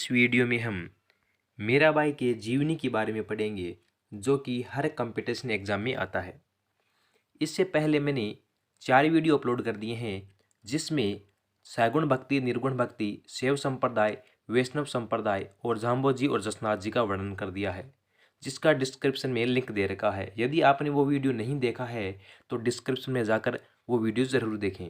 इस वीडियो में हम मीराबाई के जीवनी के बारे में पढ़ेंगे जो कि हर कंपटीशन एग्ज़ाम में आता है। इससे पहले मैंने 4 वीडियो अपलोड कर दिए हैं जिसमें सैगुण भक्ति, निर्गुण भक्ति, शैव संप्रदाय, वैष्णव संप्रदाय और जाम्बोजी और जसनाथ जी का वर्णन कर दिया है, जिसका डिस्क्रिप्शन में लिंक दे रखा है। यदि आपने वो वीडियो नहीं देखा है तो डिस्क्रिप्शन में जाकर वो वीडियो ज़रूर देखें।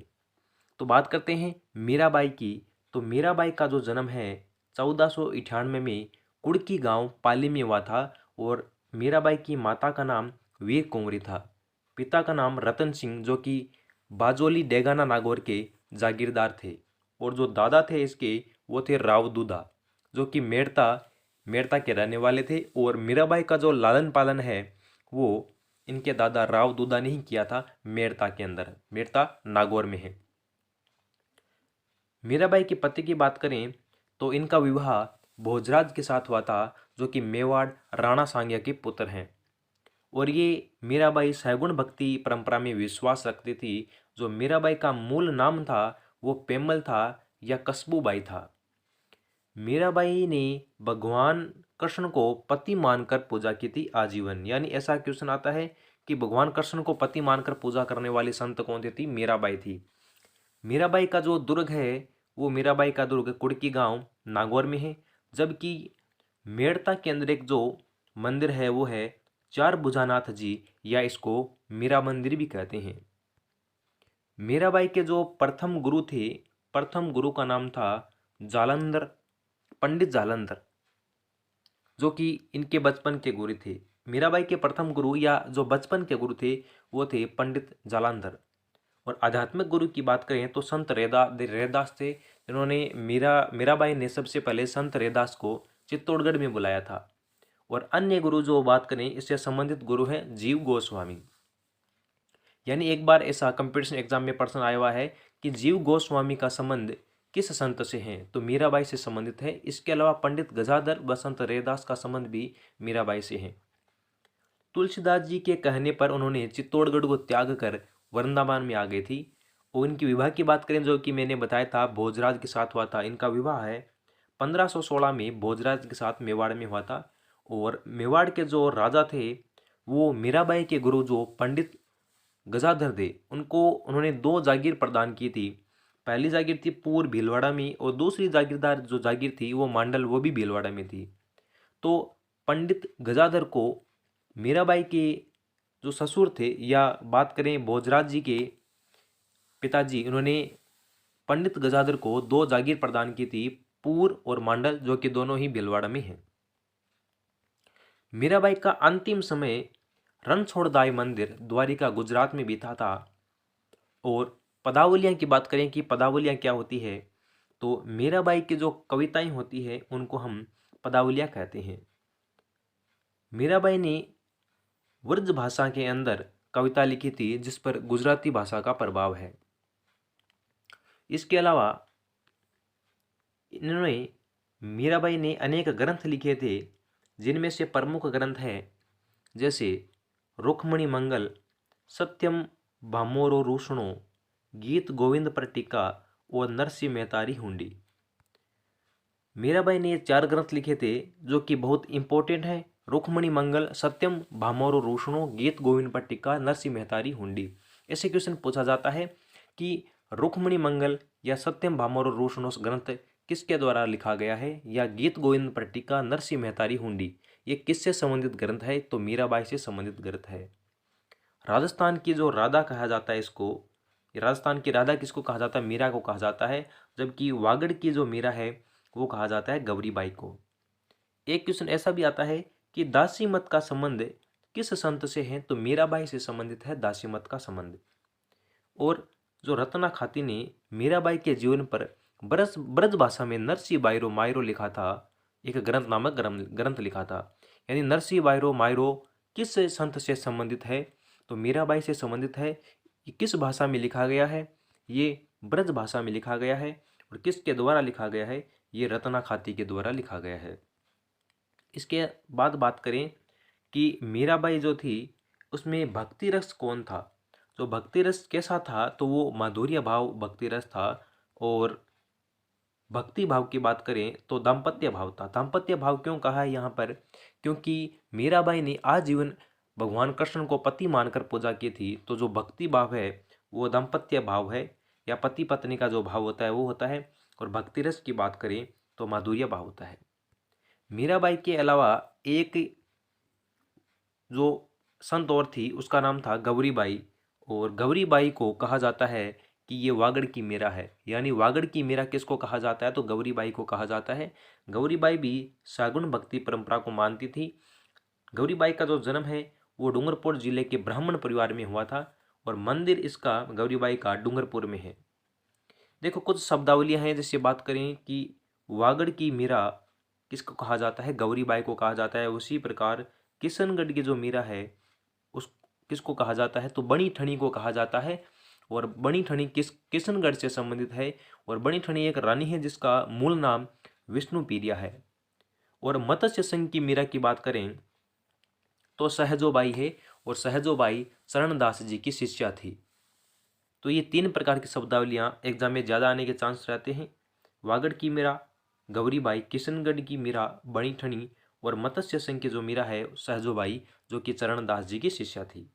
तो बात करते हैं मीराबाई की। तो मीराबाई का जो जन्म है 1498 में कुड़की गांव पाली में हुआ था और मीराबाई की माता का नाम वीर कुंवरी था। पिता का नाम रतन सिंह जो कि बाजोली डेगाना नागौर के जागीरदार थे और जो दादा थे इसके वो थे राव दूधा जो कि मेड़ता मेड़ता के रहने वाले थे। और मीराबाई का जो लालन पालन है वो इनके दादा राव दूधा ने ही किया था, मेड़ता के अंदर, मेड़ता नागौर में है। मीराबाई के पति की बात करें तो इनका विवाह भोजराज के साथ हुआ था जो कि मेवाड़ राणा सांग्या के पुत्र हैं। और ये मीराबाई सैगुण भक्ति परंपरा में विश्वास रखती थी। जो मीराबाई का मूल नाम था वो पेमल था या कस्बूबाई था। मीराबाई ने भगवान कृष्ण को पति मानकर पूजा की थी आजीवन। यानी ऐसा क्वेश्चन आता है कि भगवान कृष्ण को पति मानकर पूजा करने वाली संत कौन थी? मीराबाई थी। मीराबाई का जो दुर्ग है वो मीराबाई का दुर्ग कुड़की गांव नागौर में है। जबकि मेड़ता के अंदर एक जो मंदिर है वो है चार भुजानाथ जी या इसको मीरा मंदिर भी कहते हैं। मीराबाई के जो प्रथम गुरु थे, प्रथम गुरु का नाम था जालंधर, पंडित जालंधर, जो कि इनके बचपन के गुरु थे। मीराबाई के प्रथम गुरु या जो बचपन के गुरु थे वो थे पंडित जालंधर। और आध्यात्मिक गुरु की बात करें तो संत रैदास थे, जिन्होंने मीराबाई ने सबसे पहले संत रैदास को चित्तौड़गढ़ में बुलाया था। और अन्य गुरु जो बात करें इससे संबंधित गुरु हैं जीव गोस्वामी। यानी एक बार ऐसा कंपटीशन एग्जाम में प्रश्न आया हुआ है कि जीव गोस्वामी का संबंध किस संत से है? तो मीराबाई से संबंधित है। इसके अलावा पंडित गजाधर व संत रैदास का संबंध भी मीराबाई से है। तुलसीदास जी के कहने पर उन्होंने चित्तौड़गढ़ को त्याग कर वृंदावन में आ गई थी। और इनकी विवाह की बात करें जो कि मैंने बताया था भोजराज के साथ हुआ था। इनका विवाह है 1516 में भोजराज के साथ मेवाड़ में हुआ था। और मेवाड़ के जो राजा थे वो मीराबाई के गुरु जो पंडित गजाधर थे उनको उन्होंने 2 जागीर प्रदान की थी। पहली जागीर थी पूर्व भीलवाड़ा में और दूसरी जागीरदार जो जागीर थी वो मांडल, वो भी भीलवाड़ा में थी। तो पंडित गजाधर को मीराबाई के जो ससुर थे या बात करें भोजराज जी के पिताजी, उन्होंने पंडित गजाधर को 2 जागीर प्रदान की थी, पूर और मांडल, जो कि दोनों ही भीलवाड़ा में हैं। मीराबाई का अंतिम समय रणछोड़दाई मंदिर द्वारिका गुजरात में बीता था। और पदावलियां की बात करें कि पदावलियां क्या होती है, तो मीराबाई की जो कविताएं होती है उनको हम पदावलियां कहते हैं। मीराबाई ने व्रज भाषा के अंदर कविता लिखी थी जिस पर गुजराती भाषा का प्रभाव है। इसके अलावा इन्होंने मीराबाई ने अनेक ग्रंथ लिखे थे जिनमें से प्रमुख ग्रंथ है जैसे रुक्मणी मंगल, सत्यम भामोरो रूषणो, गीत गोविंद पर टीका और नरसिंह मेहतारी हुंडी। मीराबाई ने ये 4 ग्रंथ लिखे थे जो कि बहुत इंपॉर्टेंट है। रुक्मणी मंगल, सत्यम भामोरो रूषणो, गीत गोविंद पर टीका, नरसिंह मेहतारी हुंडी। ऐसे क्वेश्चन पूछा जाता है कि रुक्मणी मंगल या सत्यम भामोरो रूषणो ग्रंथ किसके द्वारा लिखा गया है, या गीत गोविंद पर टीका, नरसिंह मेहतारी हुंडी ये किससे संबंधित ग्रंथ है? तो मीराबाई से संबंधित ग्रंथ है। राजस्थान की जो राधा कहा जाता है इसको, राजस्थान की राधा किसको कहा जाता है? मीरा को कहा जाता है। जबकि वागड़ की जो मीरा है वो कहा जाता है गौरीबाई को। एक क्वेश्चन ऐसा भी आता है कि दासी मत का संबंध किस संत से है? तो मीराबाई से संबंधित है दासी मत का संबंध। और जो रत्ना खाती ने मीराबाई के जीवन पर ब्रज भाषा में नरसिंह बायरो मायरो लिखा था, एक ग्रंथ नामक ग्रंथ लिखा था। यानी नरसिंह बायरो मायरो किस संत से संबंधित है? तो मीराबाई से संबंधित है। ये किस भाषा में लिखा गया है? ये ब्रज भाषा में लिखा गया है। और किसके द्वारा लिखा गया है? ये रत्ना खाती के द्वारा लिखा गया है। इसके बाद बात करें कि मीराबाई जो थी उसमें भक्ति रस कौन था? तो भक्ति रस कैसा था? तो वो माधुर्य भाव भक्ति रस था। और भक्ति भाव की बात करें तो दाम्पत्य भाव था। दाम्पत्य भाव क्यों कहा है यहाँ पर? क्योंकि मीराबाई ने आजीवन भगवान कृष्ण को पति मानकर पूजा की थी। तो जो भक्ति भाव है वो दाम्पत्य भाव है, या पति पत्नी का जो भाव होता है वो होता है। और भक्ति रस की बात करें तो माधुर्य भाव होता है। मीराबाई के अलावा एक जो संत और थी उसका नाम था गौरीबाई, और गौरीबाई को कहा जाता है कि ये वागड़ की मीरा है। यानी वागड़ की मीरा किसको कहा जाता है? तो गौरीबाई को कहा जाता है। गौरीबाई भी सगुण भक्ति परंपरा को मानती थी। गौरीबाई का जो जन्म है वो डूंगरपुर जिले के ब्राह्मण परिवार में हुआ था, और मंदिर इसका गौरीबाई का डूंगरपुर में है। देखो कुछ शब्दावलियां हैं, जैसे बात करें कि वागड़ की मीरा किसको कहा जाता है? गौरीबाई को कहा जाता है। उसी प्रकार किशनगढ़ की जो मीरा है उस किसको कहा जाता है? तो बणी ठणी को कहा जाता है। और बणी ठणी किशनगढ़ से संबंधित है, और बणी ठणी एक रानी है जिसका मूल नाम विष्णु पीरिया है। और मत्स्य संघ की मीरा की बात करें तो सहजोबाई है, और सहजोबाई चरणदास जी की शिष्या थी। तो ये 3 प्रकार की शब्दावलियाँ एग्जाम में ज़्यादा आने के चांस रहते हैं। वागड़ की मीरा, गौरीबाई, किशनगढ़ की मीरा, बणी ठणी, और मत्स्य संघ की जो मीरा है सहजोबाई, जो कि चरणदास जी की शिष्या थी।